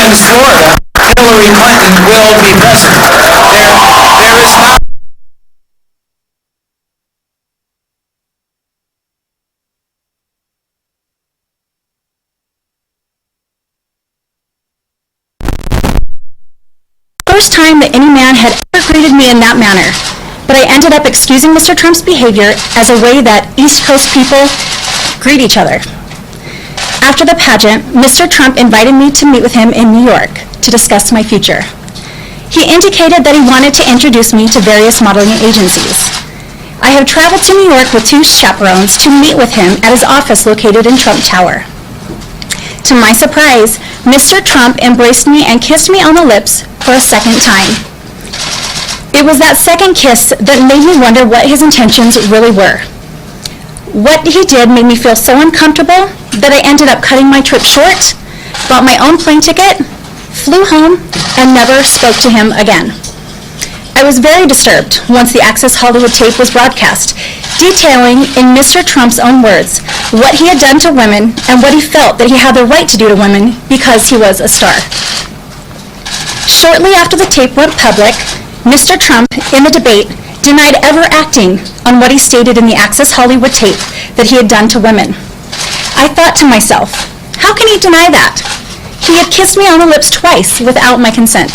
Rapids, Florida, Hillary Clinton will be president. There is not. First time that any man had ever greeted me in that manner, but I ended up excusing Mr. Trump's behavior as a way that East Coast people greet each other. After the pageant, Mr. Trump invited me to meet with him in New York to discuss my future. He indicated that he wanted to introduce me to various modeling agencies. I have traveled to New York with 2 chaperones to meet with him at his office located in Trump Tower. To my surprise, Mr. Trump embraced me and kissed me on the lips for a second time. It was that second kiss that made me wonder what his intentions really were. What he did made me feel so uncomfortable that I ended up cutting my trip short, bought my own plane ticket, flew home, and never spoke to him again. I was very disturbed once the Access Hollywood tape was broadcast, detailing, in Mr. Trump's own words, what he had done to women and what he felt that he had the right to do to women because he was a star. Shortly after the tape went public, Mr. Trump, in the debate, denied ever acting on what he stated in the Access Hollywood tape that he had done to women. I thought to myself, how can he deny that? He had kissed me on the lips twice without my consent.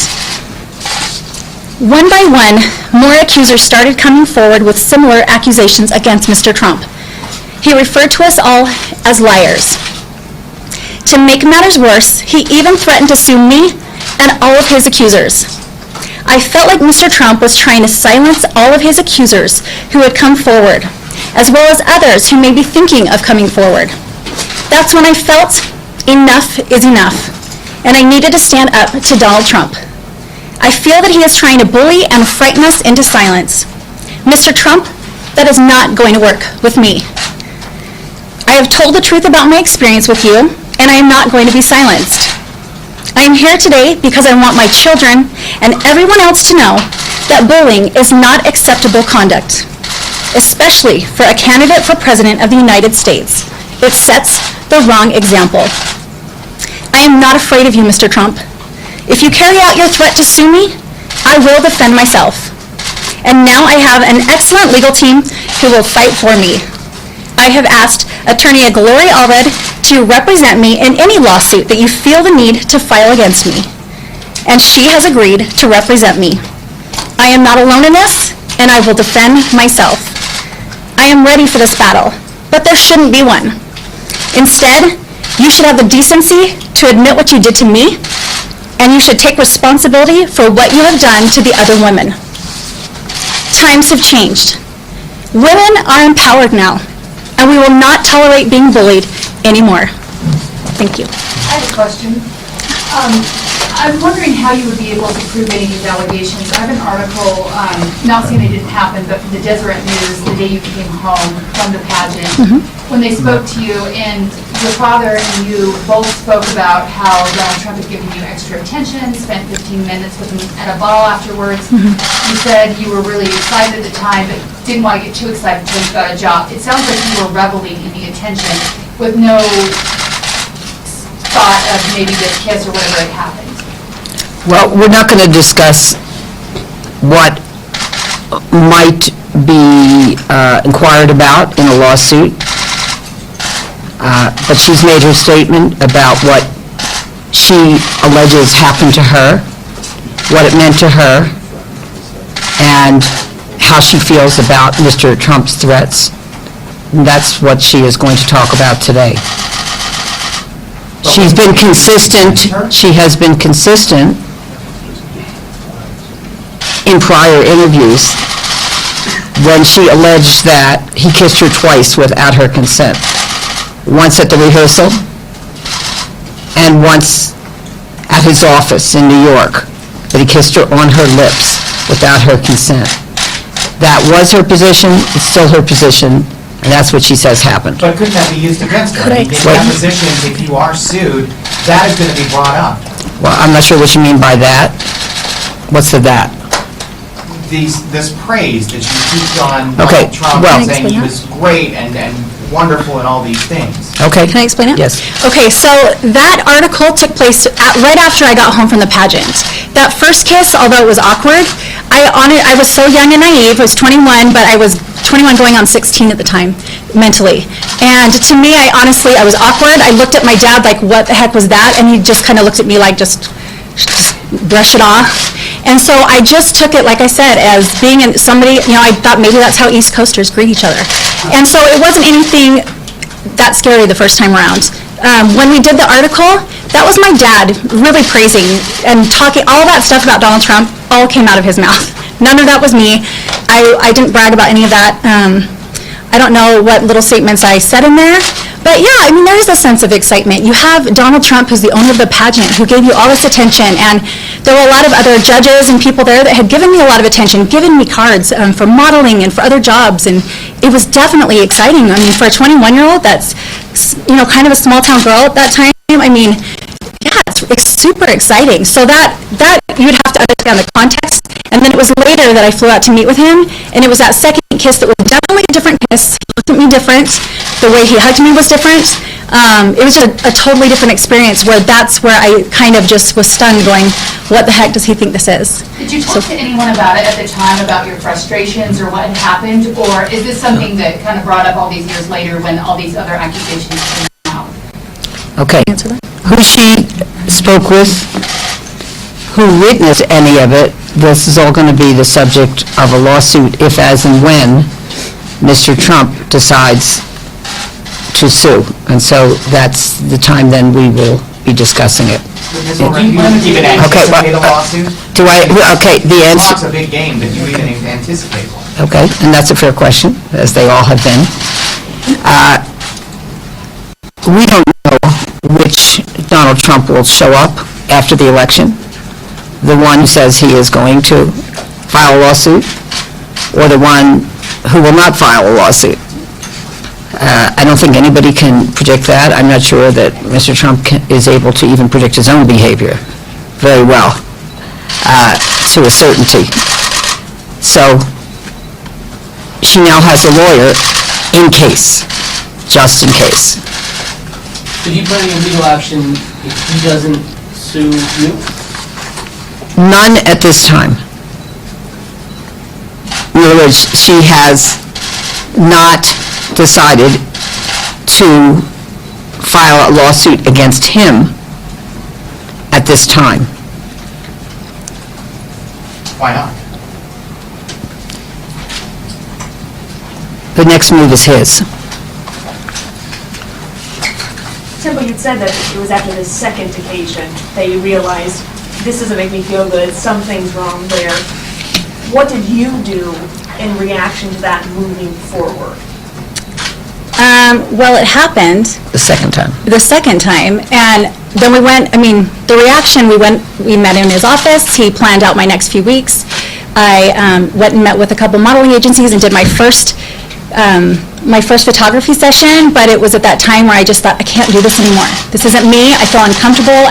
One by one, more accusers started coming forward with similar accusations against Mr. Trump. He referred to us all as liars. To make matters worse, he even threatened to sue me and all of his accusers. I felt like Mr. Trump was trying to silence all of his accusers who had come forward, as well as others who may be thinking of coming forward. That's when I felt enough is enough, and I needed to stand up to Donald Trump. I feel that he is trying to bully and frighten us into silence. Mr. Trump, that is not going to work with me. I have told the truth about my experience with you, and I am not going to be silenced. I am here today because I want my children and everyone else to know that bullying is not acceptable conduct, especially for a candidate for President of the United States. It sets the wrong example. I am not afraid of you, Mr. Trump. If you carry out your threat to sue me, I will defend myself. And now I have an excellent legal team who will fight for me. I have asked Attorney Gloria Allred to represent me in any lawsuit that you feel the need to file against me. And she has agreed to represent me. I am not alone in this, and I will defend myself. I am ready for this battle, but there shouldn't be one. Instead, you should have the decency to admit what you did to me, and you should take responsibility for what you have done to the other women. Times have changed. Women are empowered now, and we will not tolerate being bullied anymore. Thank you. I have a question. I'm wondering how you would be able to prove any of these allegations. I have an article, not saying it didn't happen, but from the Deseret News, the day you came home from the pageant, when they spoke to you, and your father and you both spoke about how Donald Trump had given you extra attention, spent 15 minutes with him at a ball afterwards. You said you were really excited at the time, but didn't want to get too excited until you got a job. It sounds like you were reveling in the attention with no thought of maybe this kiss or whatever had happened. Well, we're not going to discuss what might be inquired about in a lawsuit, but she's made her statement about what she alleges happened to her, what it meant to her, and how she feels about Mr. Trump's threats. And that's what she is going to talk about today. She's been consistent. She has been consistent in prior interviews when she alleged that he kissed her twice without her consent. Once at the rehearsal and once at his office in New York, that he kissed her on her lips without her consent. That was her position, it's still her position, and that's what she says happened. But couldn't that be used against her? In depositions, if you are sued, that is going to be brought up. Well, I'm not sure what you mean by that. What's the that? this praise that you heaped on Okay, Donald Trump, well- and saying he was great and wonderful and all these things. Okay. Can I explain it? Yes. Okay, so that article took place right after I got home from the pageant. That first kiss, although it was awkward, I was so young and naive. I was 21, but I was 21 going on 16 at the time, mentally. And to me, I was awkward. I looked at my dad like, what the heck was that? And he just kind of looked at me like, just brush it off. And so I just took it, like I said, as being somebody, I thought maybe that's how East Coasters greet each other. And so it wasn't anything that scary the first time around. When we did the article, that was my dad really praising and talking, all that stuff about Donald Trump all came out of his mouth. None of that was me. I didn't brag about any of that. I don't know what little statements I said in there, but yeah, there is a sense of excitement. You have Donald Trump, who's the owner of the pageant, who gave you all this attention, and there were a lot of other judges and people there that had given me a lot of attention, given me cards for modeling and for other jobs, and it was definitely exciting. For a 21-year-old, that's, kind of a small-town girl at that time, yeah, it's super exciting. So that you'd have to understand the context. And then it was later that I flew out to meet with him, and it was that second kiss that was definitely a different kiss. He looked at me different. The way he hugged me was different. It was just a totally different experience that's where I kind of just was stunned going, what the heck does he think this is? Did you talk to anyone about it at the time, about your frustrations or what had happened? Or is this something that kind of brought up all these years later when all these other accusations came out? Okay. Answer that? Who she spoke with, who witnessed any of it, this is all going to be the subject of a lawsuit if, as, and when Mr. Trump decides to sue. And so that's the time then we will be discussing it. Ms. Allred, do you even anticipate a lawsuit? The answer... It's a big game, but do you even anticipate one? Okay, and that's a fair question, as they all have been. We don't know which Donald Trump will show up after the election. The one who says he is going to file a lawsuit, or the one who will not file a lawsuit. I don't think anybody can predict that. I'm not sure that Mr. Trump is able to even predict his own behavior very well, to a certainty. So she now has a lawyer in case, just in case. Are you planning a legal action if he doesn't sue you? None at this time. In other words, she has not decided to file a lawsuit against him at this time. Why not? The next move is his. Temple, you'd said that it was after the second occasion that you realized, this doesn't make me feel good, something's wrong there. What did you do in reaction to that moving forward? Well, it happened The second time. and then we went, the reaction, we met in his office, he planned out my next few weeks. I went and met with a couple modeling agencies and did my first photography session, but it was at that time where I just thought, I can't do this anymore. This isn't me. I feel uncomfortable.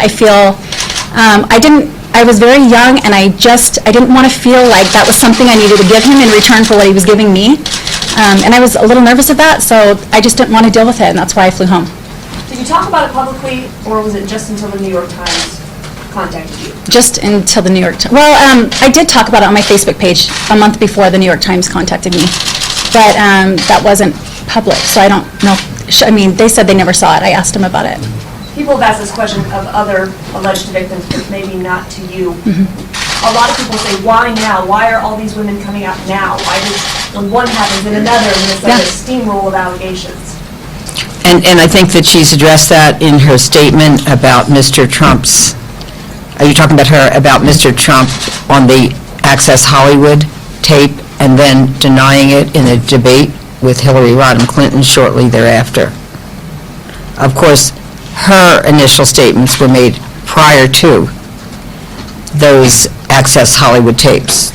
I was very young, and I didn't want to feel like that was something I needed to give him in return for what he was giving me. And I was a little nervous of that, so I just didn't want to deal with it, and that's why I flew home. Did you talk about it publicly, or was it just until the New York Times contacted you? Just until the New York Times. Well, I did talk about it on my Facebook page a month before the New York Times contacted me, but that wasn't public, so I don't know. They said they never saw it. I asked them about it. People have asked this question of other alleged victims, but maybe not to you. A lot of people say, why now? Why are all these women coming out now? Why does, when one happens, then another, and it's like a steamroll of allegations? And I think that she's addressed that in her statement about Mr. Trump's, are you talking about her, about Mr. Trump on the Access Hollywood tape and then denying it in a debate with Hillary Rodham Clinton shortly thereafter? Of course, her initial statements were made prior to those Access Hollywood tapes.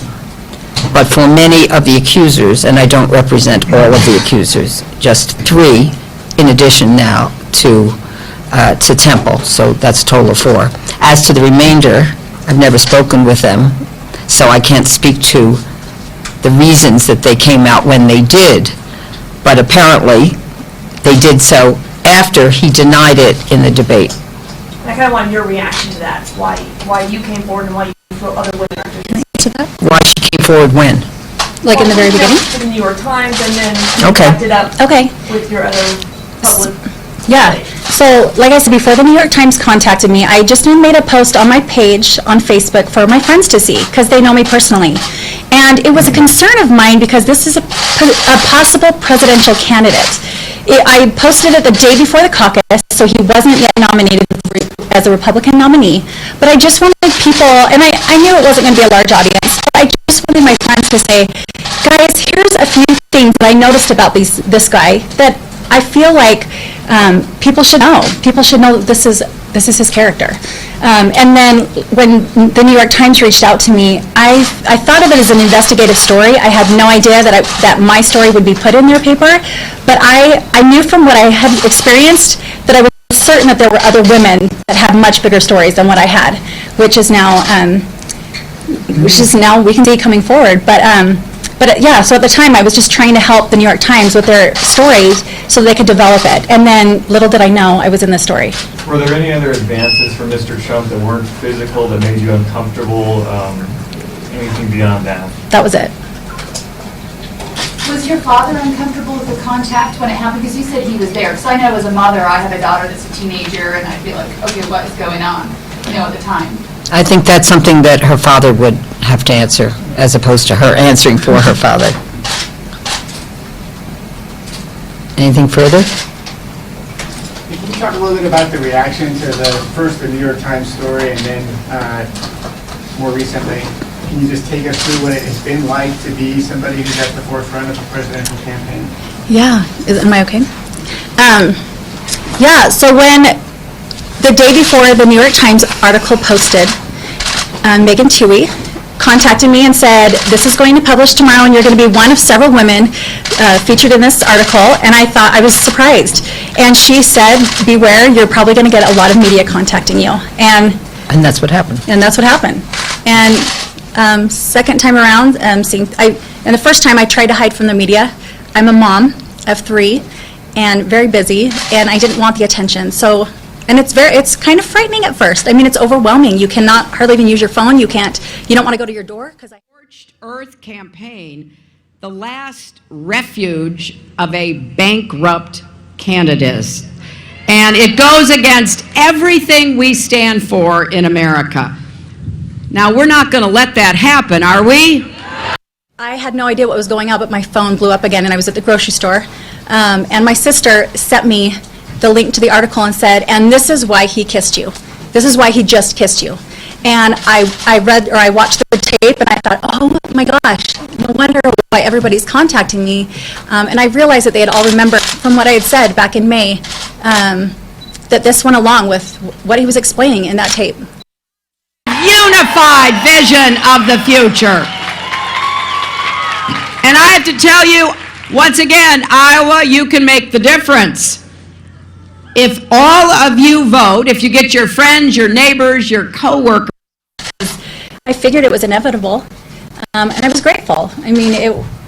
But for many of the accusers, and I don't represent all of the accusers, just 3 in addition now to Temple, so that's a total of 4. As to the remainder, I've never spoken with them, so I can't speak to the reasons that they came out when they did. But apparently, they did so after he denied it in the debate. I kind of want your reaction to that, why you came forward and why you feel other women are doing this. To that? Why she came forward when? Like in the very beginning? In the New York Times, and then you Okay. backed it up Okay. with your other public. Yeah, so like I said before, the New York Times contacted me. I just made a post on my page on Facebook for my friends to see, because they know me personally. And it was a concern of mine because this is a possible presidential candidate. I posted it the day before the caucus, so he wasn't yet nominated as a Republican nominee. But I just wanted people, and I knew it wasn't going to be a large audience, but I just wanted my friends to say, guys, here's a few things that I noticed about this guy that I feel like people should know. People should know that this is his character. And then when the New York Times reached out to me, I thought of it as an investigative story. I had no idea that my story would be put in their paper, but I knew from what I had experienced that I was certain that there were other women that had much bigger stories than what I had, which is now we can see coming forward. But yeah, so at the time I was just trying to help the New York Times with their stories so they could develop it. And then little did I know I was in this story. Were there any other advances from Mr. Trump that weren't physical, that made you uncomfortable? Anything beyond that? That was it. Was your father uncomfortable with the contact when it happened? Because you said he was there. So I know as a mother, I have a daughter that's a teenager, and I'd be like, okay, what is going on? At the time. I think that's something that her father would have to answer, as opposed to her answering for her father. Anything further? Can you talk a little bit about the reaction to the New York Times story, and then more recently, can you just take us through what it's been like to be somebody who's at the forefront of a presidential campaign? Yeah, am I okay? Yeah, so when the day before the New York Times article posted, Megan Twohey contacted me and said, this is going to publish tomorrow and you're going to be one of several women featured in this article. And I was surprised. And she said, beware, you're probably going to get a lot of media contacting you. And that's what happened. And that's what happened. And second time around, and the first time I tried to hide from the media. I'm a mom of 3 and very busy, and I didn't want the attention. And it's kind of frightening at first. I mean, it's overwhelming. You cannot hardly even use your phone. You don't want to go to your door because Scorched Earth campaign, the last refuge of a bankrupt candidate. And it goes against everything we stand for in America. Now, we're not going to let that happen, are we? I had no idea what was going on, but my phone blew up again, and I was at the grocery store. And my sister sent me the link to the article and said, and this is why he kissed you. This is why he just kissed you. And I watched the tape, and I thought, oh my gosh, no wonder why everybody's contacting me. And I realized that they had all remembered from what I had said back in May, that this went along with what he was explaining in that tape. Unified vision of the future. And I have to tell you, once again, Iowa, you can make the difference. If all of you vote, if you get your friends, your neighbors, your co-workers. I figured it was inevitable, and I was grateful. I mean,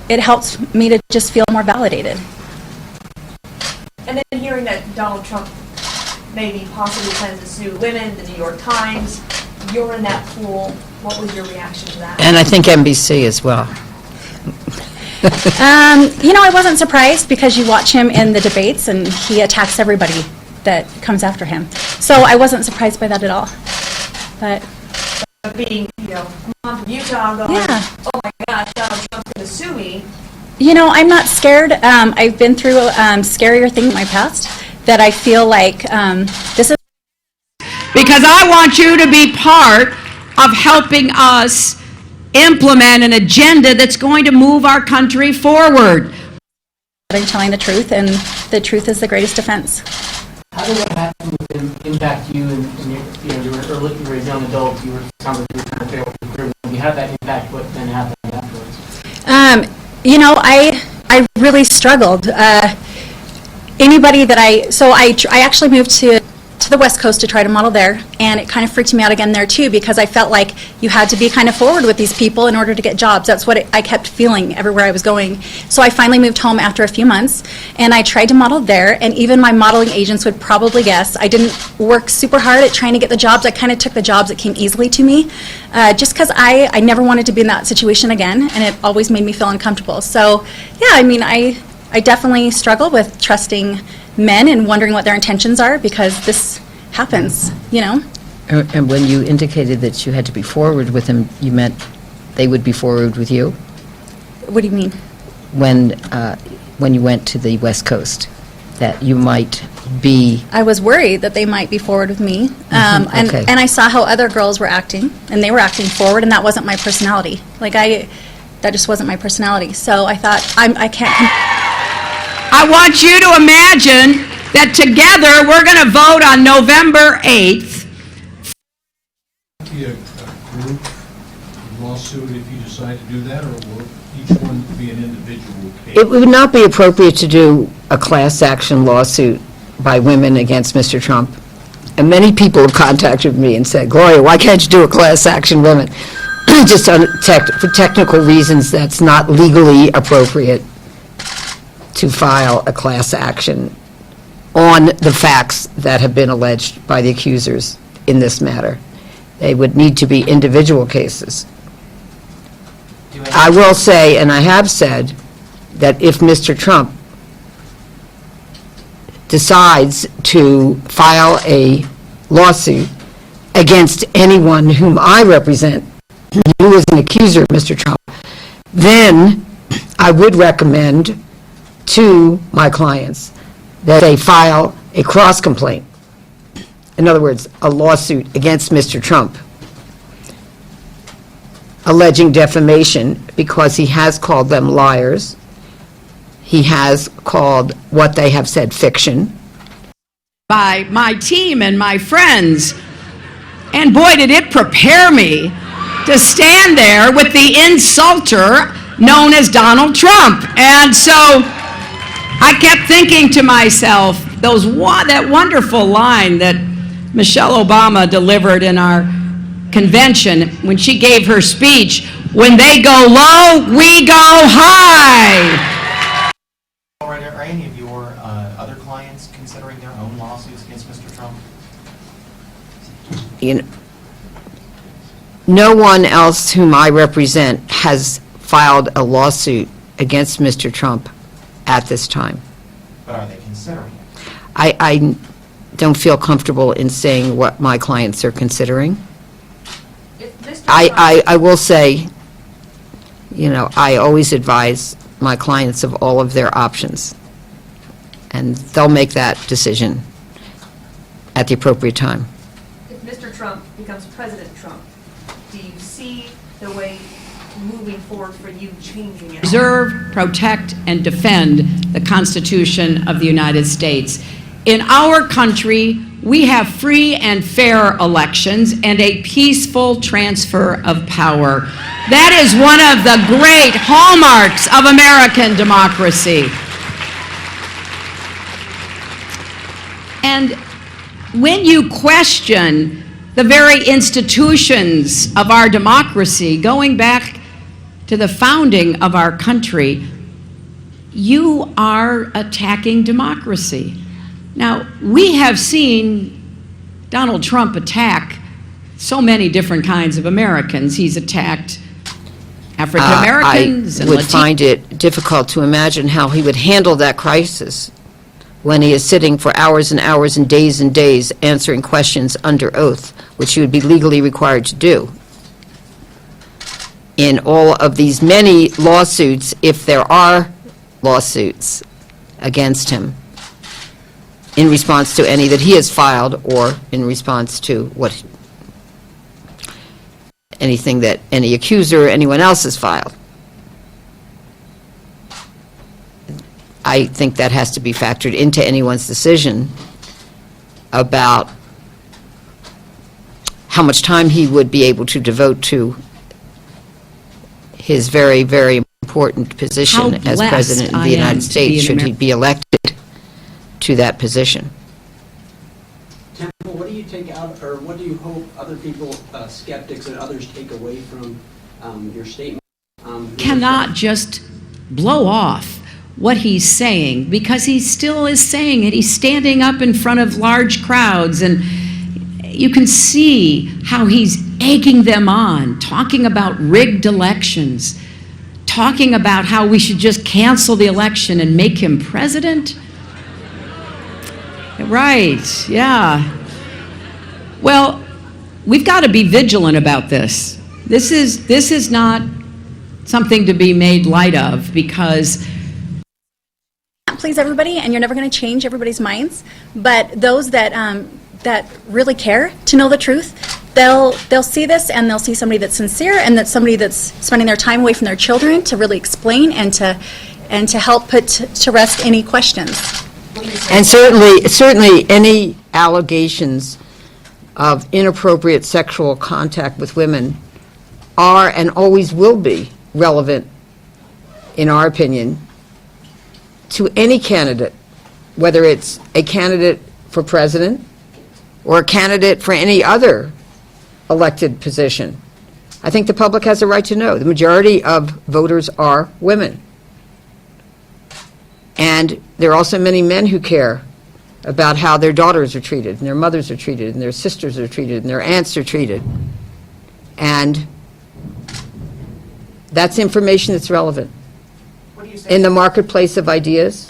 it helped me to just feel more validated. And then hearing that Donald Trump maybe possibly plans to sue women, the New York Times, you're in that pool. What was your reaction to that? And I think NBC as well. I wasn't surprised because you watch him in the debates and he attacks everybody that comes after him. So I wasn't surprised by that at all. But being, I'm from Utah, going, yeah. Oh my gosh, Donald Trump's going to sue me. I'm not scared. I've been through scarier things in my past that I feel like this is. Because I want you to be part of helping us implement an agenda that's going to move our country forward. I'm telling the truth, and the truth is the greatest defense. How did what happened with him impact you? And you were a young adult. You were trying to fail your career. When you had that impact, what then happened afterwards? I really struggled. Anybody that I actually moved to to the West Coast to try to model there, and it kind of freaked me out again there too, because I felt like you had to be kind of forward with these people in order to get jobs. That's what I kept feeling everywhere I was going. So I finally moved home after a few months, and I tried to model there, and even my modeling agents would probably guess I didn't work super hard at trying to get the jobs. I kind of took the jobs that came easily to me, just because I never wanted to be in that situation again, and it always made me feel uncomfortable. So yeah, I mean, I definitely struggle with trusting men and wondering what their intentions are, because this happens, you know? And when you indicated that you had to be forward with them, you meant they would be forward with you? What do you mean? When you went to the West Coast, that you might be... I was worried that they might be forward with me, okay. and I saw how other girls were acting, and they were acting forward, and that wasn't my personality. Like, that just wasn't my personality. So I thought, I can't... I want you to imagine that together we're going to vote on November 8th. Be a group lawsuit if you decide to do that, or will each one be an individual case? It would not be appropriate to do a class action lawsuit by women against Mr. Trump. And many people have contacted me and said, Gloria, why can't you do a class action women? Just for technical reasons, that's not legally appropriate to file a class action on the facts that have been alleged by the accusers in this matter. They would need to be individual cases. I will say, and I have said, that if Mr. Trump decides to file a lawsuit against anyone whom I represent who is an accuser of Mr. Trump, then I would recommend to my clients that they file a cross-complaint. In other words, a lawsuit against Mr. Trump alleging defamation because he has called them liars. He has called what they have said fiction. By my team and my friends. And boy, did it prepare me to stand there with the insulter known as Donald Trump. And so I kept thinking to myself, that wonderful line that Michelle Obama delivered in our convention when she gave her speech, when they go low, we go high. Are any of your other clients considering their own lawsuits against Mr. Trump? You know, no one else whom I represent has filed a lawsuit against Mr. Trump at this time. But are they considering it? I don't feel comfortable in saying what my clients are considering. I will say, you know, I always advise my clients of all of their options, and they'll make that decision at the appropriate time. If Mr. Trump becomes President Trump, do you see the way moving forward for you changing it? Preserve, protect, and defend the Constitution of the United States. In our country, we have free and fair elections and a peaceful transfer of power. That is one of the great hallmarks of American democracy. And when you question the very institutions of our democracy, going back to the founding of our country, you are attacking democracy. Now, we have seen Donald Trump attack so many different kinds of Americans. He's attacked African Americans. I would find it difficult to imagine how he would handle that crisis when he is sitting for hours and hours and days answering questions under oath, which he would be legally required to do. In all of these many lawsuits, if there are lawsuits against him, in response to any that he has filed or in response to anything that any accuser or anyone else has filed. I think that has to be factored into anyone's decision about how much time he would be able to devote to his very, very important position as President of the United States, should he be elected to that position. Tim, take out, or what do you hope other people, skeptics and others take away from your statement? Cannot just blow off what he's saying, because he still is saying it. He's standing up in front of large crowds, and you can see how he's egging them on, talking about rigged elections, talking about how we should just cancel the election and make him president. Right, yeah. Well, we've got to be vigilant about this. This is not something to be made light of, because please everybody, and you're never going to change everybody's minds, but those that that really care to know the truth, they'll see this, and they'll see somebody that's sincere, and that's somebody that's spending their time away from their children to really explain and to help put to rest any questions. And certainly any allegations of inappropriate sexual contact with women are and always will be relevant, in our opinion, to any candidate, whether it's a candidate for president or a candidate for any other elected position. I think the public has a right to know. The majority of voters are women. And there are also many men who care about how their daughters are treated, and their mothers are treated, and their sisters are treated, and their aunts are treated. And that's information that's relevant. In the marketplace of ideas,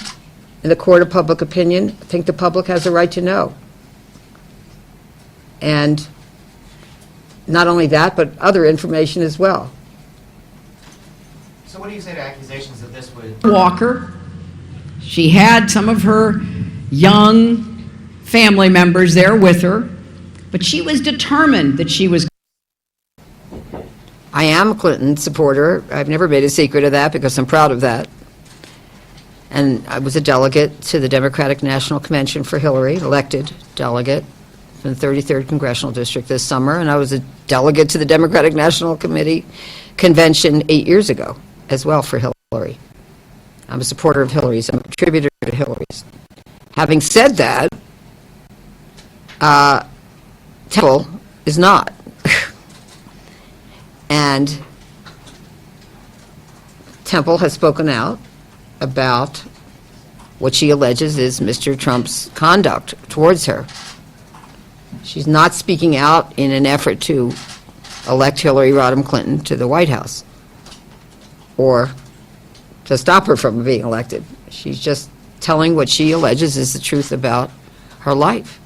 in the court of public opinion, I think the public has a right to know. And not only that, but other information as well. So what do you say to accusations that this would... Walker, she had some of her young family members there with her, but she was determined that she was... I am a Clinton supporter. I've never made a secret of that because I'm proud of that. And I was a delegate to the Democratic National Convention for Hillary, elected delegate from the 33rd Congressional District this summer, and I was a delegate to the Democratic National Committee Convention 8 years ago as well for Hillary. I'm a supporter of Hillary's. I'm a contributor to Hillary's. Having said that, Temple is not. And Temple has spoken out about what she alleges is Mr. Trump's conduct towards her. She's not speaking out in an effort to elect Hillary Rodham Clinton to the White House or to stop her from being elected. She's just telling what she alleges is the truth about her life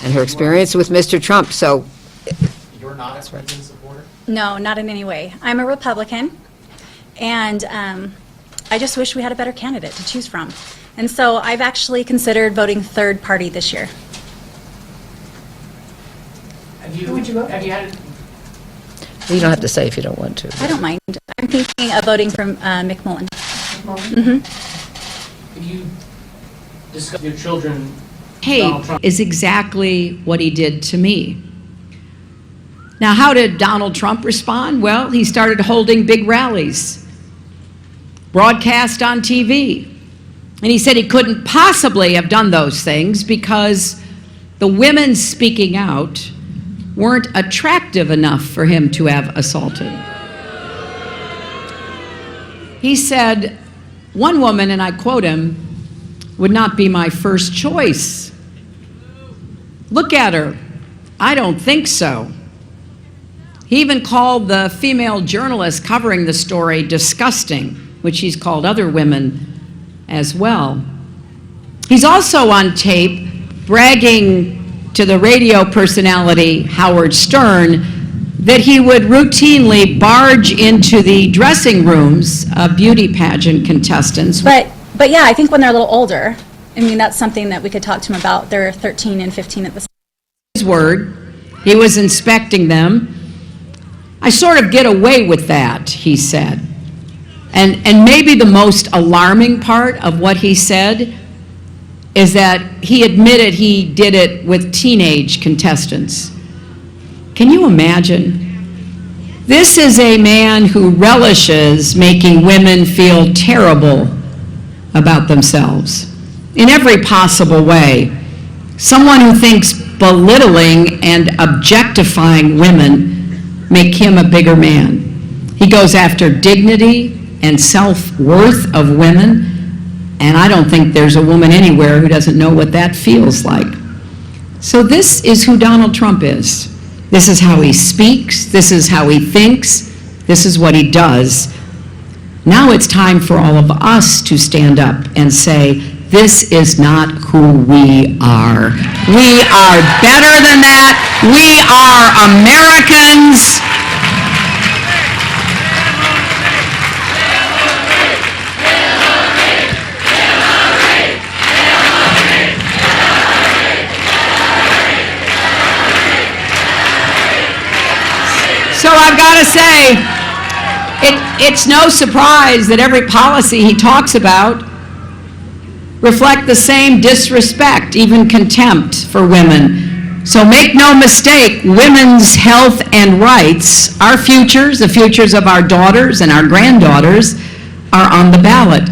and her experience with Mr. Trump. So You're not a Clinton supporter? No, not in any way. I'm a Republican, and I just wish we had a better candidate to choose from. And so I've actually considered voting third party this year. Who would you vote? Have you had... you don't have to say if you don't want to. I don't mind. I'm thinking of voting for McMullen. Have you discussed your children? Hey, is exactly what he did to me. Now, how did Donald Trump respond? Well, he started holding big rallies, broadcast on TV. And he said he couldn't possibly have done those things because the women speaking out weren't attractive enough for him to have assaulted. He said, one woman, and I quote him, would not be my first choice. Look at her. I don't think so. He even called the female journalist covering the story disgusting, which he's called other women as well. He's also on tape bragging to the radio personality Howard Stern that he would routinely barge into the dressing rooms of beauty pageant contestants. But yeah, I think when they're a little older, I mean, that's something that we could talk to him about. They're 13 and 15 at the his word, he was inspecting them. I sort of get away with that, he said. And maybe the most alarming part of what he said is that he admitted he did it with teenage contestants. Can you imagine? This is a man who relishes making women feel terrible about themselves in every possible way. Someone who thinks belittling and objectifying women make him a bigger man. He goes after dignity and self-worth of women, and I don't think there's a woman anywhere who doesn't know what that feels like. So this is who Donald Trump is. This is how he speaks, this is how he thinks, this is what he does. Now it's time for all of us to stand up and say, this is not who we are. We are better than that. We are Americans. So I've got to say, it's no surprise that every policy he talks about reflect the same disrespect, even contempt for women. So make no mistake, women's health and rights, our futures, the futures of our daughters and our granddaughters, are on the ballot.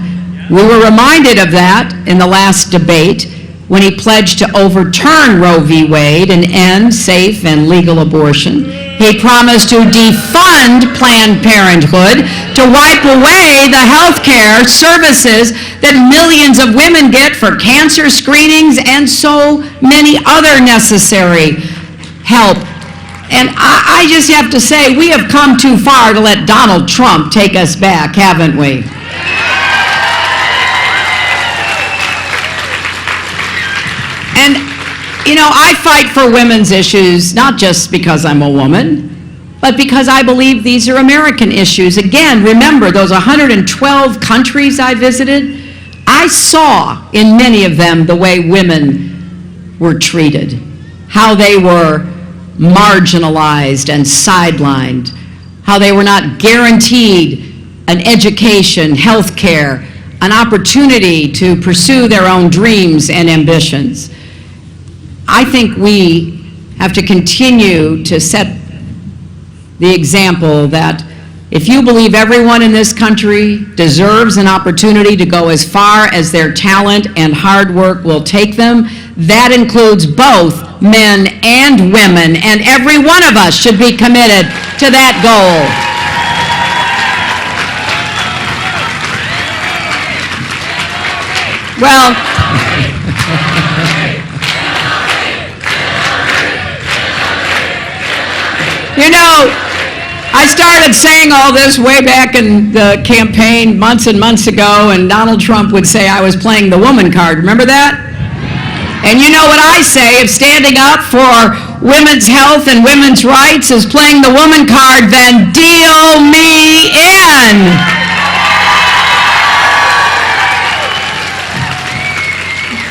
We were reminded of that in the last debate when he pledged to overturn Roe v. Wade and end safe and legal abortion. He promised to defund Planned Parenthood, to wipe away the health care services that millions of women get for cancer screenings and so many other necessary help. And I just have to say, we have come too far to let Donald Trump take us back, haven't we? And you know, I fight for women's issues, not just because I'm a woman, but because I believe these are American issues. Again, remember, those 112 countries I visited, I saw in many of them the way women were treated, how they were marginalized and sidelined, how they were not guaranteed an education, health care, an opportunity to pursue their own dreams and ambitions. I think we have to continue to set the example that if you believe everyone in this country deserves an opportunity to go as far as their talent and hard work will take them, that includes both men and women, and every one of us should be committed to that goal. Well, you know, I started saying all this way back in the campaign months and months ago, and Donald Trump would say I was playing the woman card. Remember that? And you know what I say, if standing up for women's health and women's rights is playing the woman card, then deal me in.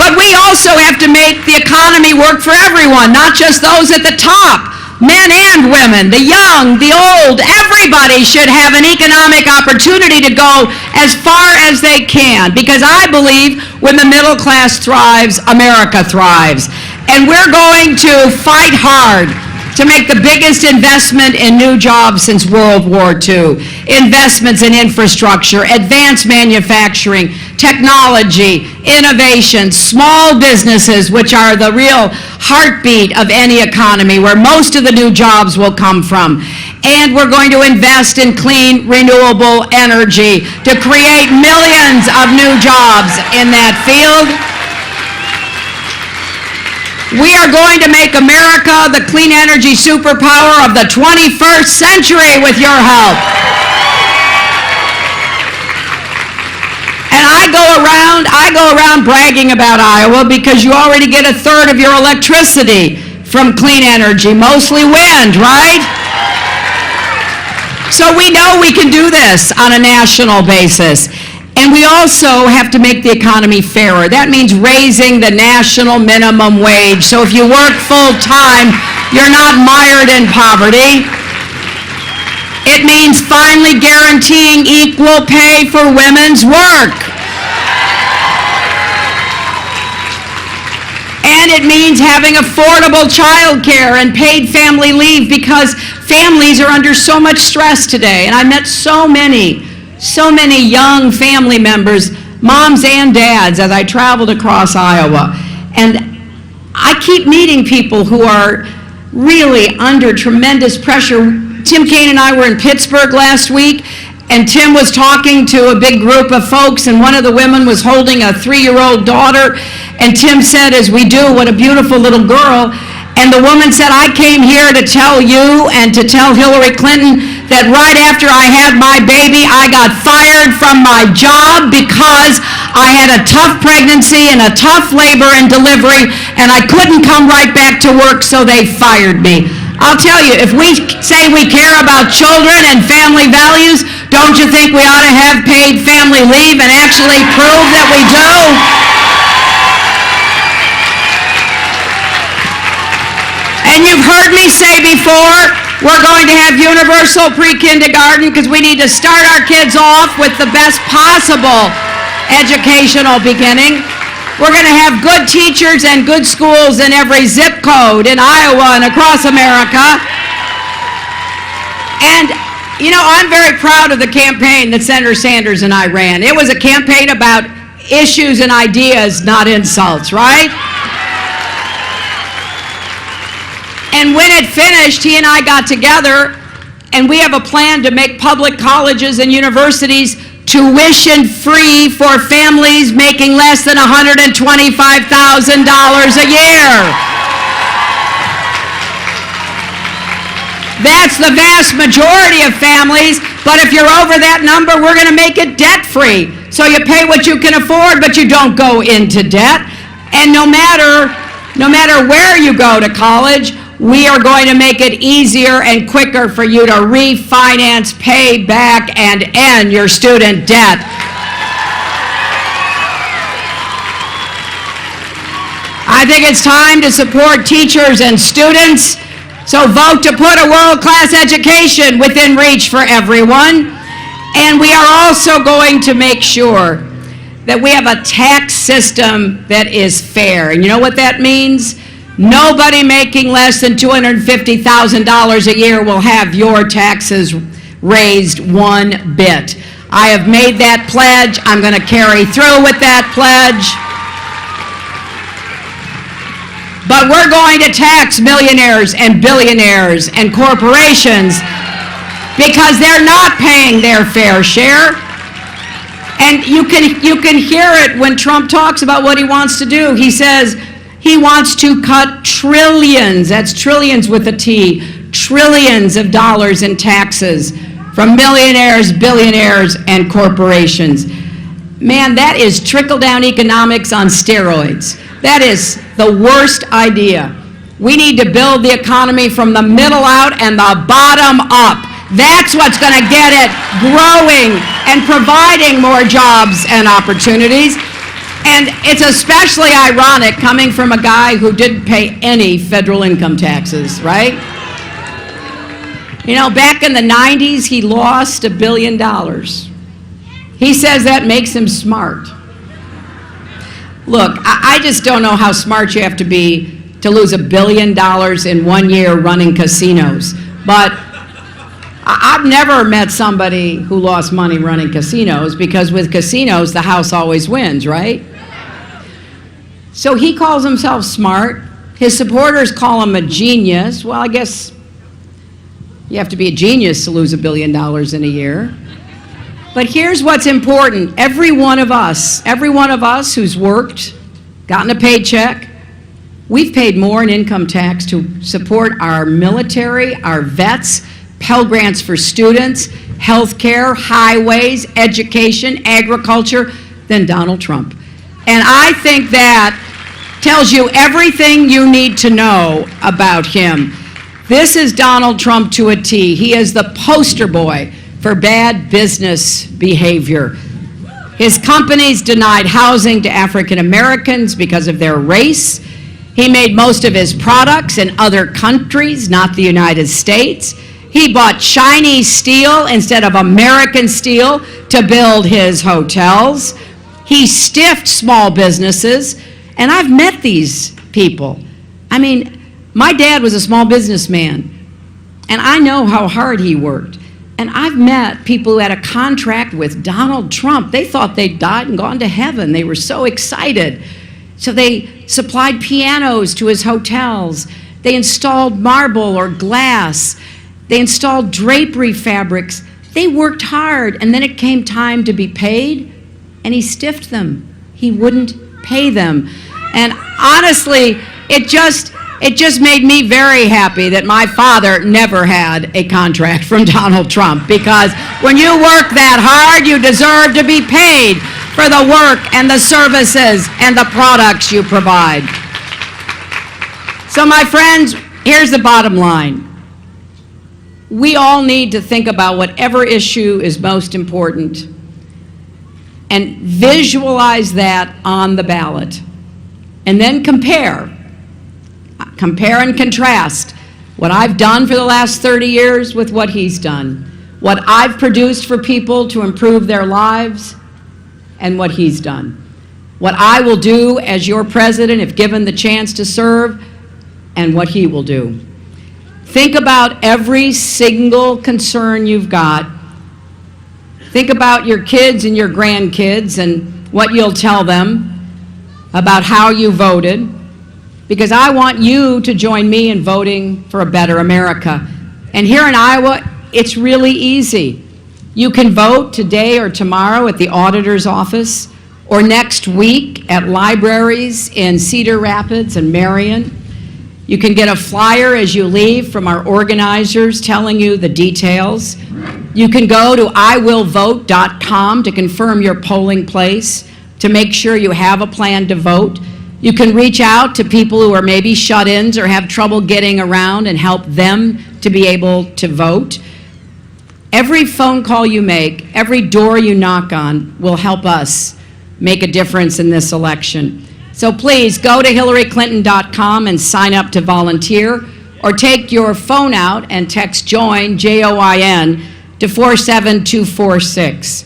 But we also have to make the economy work for everyone, not just those at the top. Men and women, the young, the old, everybody should have an economic opportunity to go as far as they can, because I believe when the middle class thrives, America thrives. And we're going to fight hard to make the biggest investment in new jobs since World War II. Investments in infrastructure, advanced manufacturing, technology, innovation, small businesses, which are the real heartbeat of any economy, where most of the new jobs will come from. And we're going to invest in clean, renewable energy to create millions of new jobs in that field. We are going to make America the clean energy superpower of the 21st century with your help. And I go around bragging about Iowa because you already get a third of your electricity from clean energy, mostly wind, right? So we know we can do this on a national basis. And we also have to make the economy fairer. That means raising the national minimum wage. So if you work full-time, you're not mired in poverty. It means finally guaranteeing equal pay for women's work. And it means having affordable child care and paid family leave, because families are under so much stress today. And I met so many young family members, moms and dads, as I traveled across Iowa. And I keep meeting people who are really under tremendous pressure. Tim Kaine and I were in Pittsburgh last week, and Tim was talking to a big group of folks, and one of the women was holding a 3-year-old daughter, and Tim said, as we do, what a beautiful little girl. And the woman said, I came here to tell you and to tell Hillary Clinton that right after I had my baby, I got fired from my job because I had a tough pregnancy and a tough labor and delivery, and I couldn't come right back to work, so they fired me. I'll tell you, if we say we care about children and family values, don't you think we ought to have paid family leave and actually prove that we do? And you've heard me say before, we're going to have universal pre-kindergarten because we need to start our kids off with the best possible educational beginning. We're going to have good teachers and good schools in every zip code in Iowa and across America. And, you know, I'm very proud of the campaign that Senator Sanders and I ran. It was a campaign about issues and ideas, not insults, right? And when it finished, he and I got together, and we have a plan to make public colleges and universities tuition-free for families making less than $125,000 a year. That's the vast majority of families, but if you're over that number, we're going to make it debt-free. So you pay what you can afford, but you don't go into debt. And no matter where you go to college, we are going to make it easier and quicker for you to refinance, pay back, and end your student debt. I think it's time to support teachers and students, so vote to put a world-class education within reach for everyone. And we are also going to make sure that we have a tax system that is fair. And you know what that means? Nobody making less than $250,000 a year will have your taxes raised one bit. I have made that pledge. I'm going to carry through with that pledge. But we're going to tax millionaires and billionaires and corporations because they're not paying their fair share. And you can hear it when Trump talks about what he wants to do. He says, he wants to cut trillions, that's trillions with a T, trillions of dollars in taxes from millionaires, billionaires, and corporations. Man, that is trickle-down economics on steroids. That is the worst idea. We need to build the economy from the middle out and the bottom up. That's what's going to get it growing and providing more jobs and opportunities. And it's especially ironic coming from a guy who didn't pay any federal income taxes, right? You know, back in the 90s, he lost $1 billion. He says that makes him smart. Look, I just don't know how smart you have to be to lose $1 billion in 1 year running casinos. But I've never met somebody who lost money running casinos, because with casinos, the house always wins, right? So he calls himself smart. His supporters call him a genius. Well, I guess you have to be a genius to lose $1 billion in a year. But here's what's important. Every one of us who's worked, gotten a paycheck, we've paid more in income tax to support our military, our vets, Pell Grants for students, health care, highways, education, agriculture, than Donald Trump. And I think that tells you everything you need to know about him. This is Donald Trump to a T. He is the poster boy for bad business behavior. His companies denied housing to African Americans because of their race. He made most of his products in other countries, not the United States. He bought Chinese steel instead of American steel to build his hotels. He stiffed small businesses, and I've met these people. I mean, my dad was a small businessman, and I know how hard he worked. And I've met people who had a contract with Donald Trump. They thought they'd died and gone to heaven. They were so excited. So they supplied pianos to his hotels. They installed marble or glass. They installed drapery fabrics. They worked hard, and then it came time to be paid, and he stiffed them. He wouldn't pay them. And honestly, it just made me very happy that my father never had a contract from Donald Trump, because when you work that hard, you deserve to be paid for the work and the services and the products you provide. So my friends, here's the bottom line. We all need to think about whatever issue is most important and visualize that on the ballot. And then compare and contrast what I've done for the last 30 years with what he's done, what I've produced for people to improve their lives, and what he's done. What I will do as your president if given the chance to serve, and what he will do. Think about every single concern you've got. Think about your kids and your grandkids and what you'll tell them about how you voted, because I want you to join me in voting for a better America. And here in Iowa, it's really easy. You can vote today or tomorrow at the auditor's office, or next week at libraries in Cedar Rapids and Marion. You can get a flyer as you leave from our organizers telling you the details. You can go to iwillvote.com to confirm your polling place, to make sure you have a plan to vote. You can reach out to people who are maybe shut-ins or have trouble getting around and help them to be able to vote. Every phone call you make, every door you knock on will help us make a difference in this election. So please go to hillaryclinton.com and sign up to volunteer, or take your phone out and text JOIN, J-O-I-N, to 47246.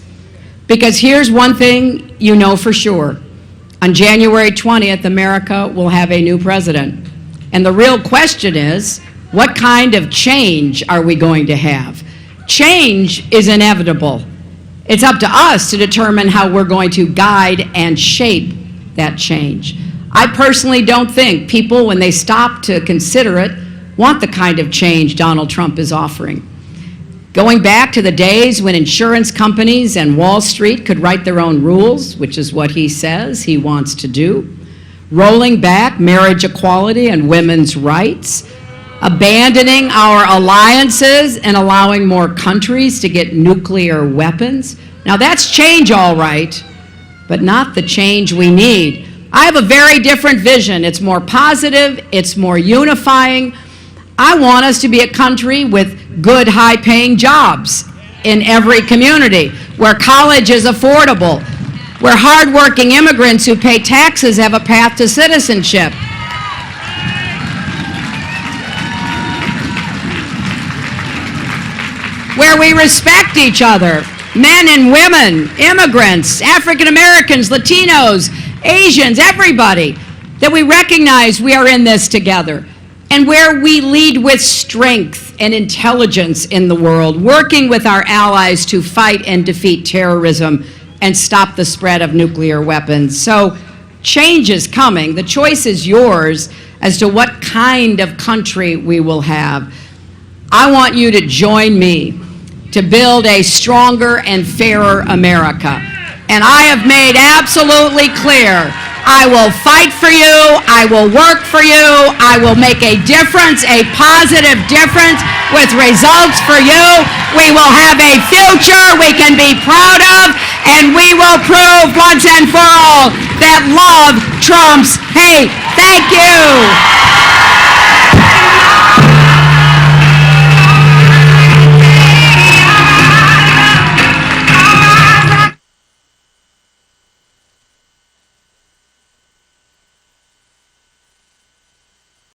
Because here's one thing you know for sure. On January 20th, America will have a new president. And the real question is, what kind of change are we going to have? Change is inevitable. It's up to us to determine how we're going to guide and shape that change. I personally don't think people, when they stop to consider it, want the kind of change Donald Trump is offering. Going back to the days when insurance companies and Wall Street could write their own rules, which is what he says he wants to do, rolling back marriage equality and women's rights, abandoning our alliances and allowing more countries to get nuclear weapons. Now that's change, all right, but not the change we need. I have a very different vision. It's more positive, it's more unifying. I want us to be a country with good, high-paying jobs in every community, where college is affordable, where hardworking immigrants who pay taxes have a path to citizenship. Where we respect each other, men and women, immigrants, African Americans, Latinos, Asians, everybody, that we recognize we are in this together, and where we lead with strength and intelligence in the world, working with our allies to fight and defeat terrorism and stop the spread of nuclear weapons. So change is coming. The choice is yours as to what kind of country we will have. I want you to join me to build a stronger and fairer America. And I have made absolutely clear, I will fight for you, I will work for you, I will make a difference, a positive difference with results for you. We will have a future we can be proud of, and we will prove once and for all that love trumps hate. Thank you.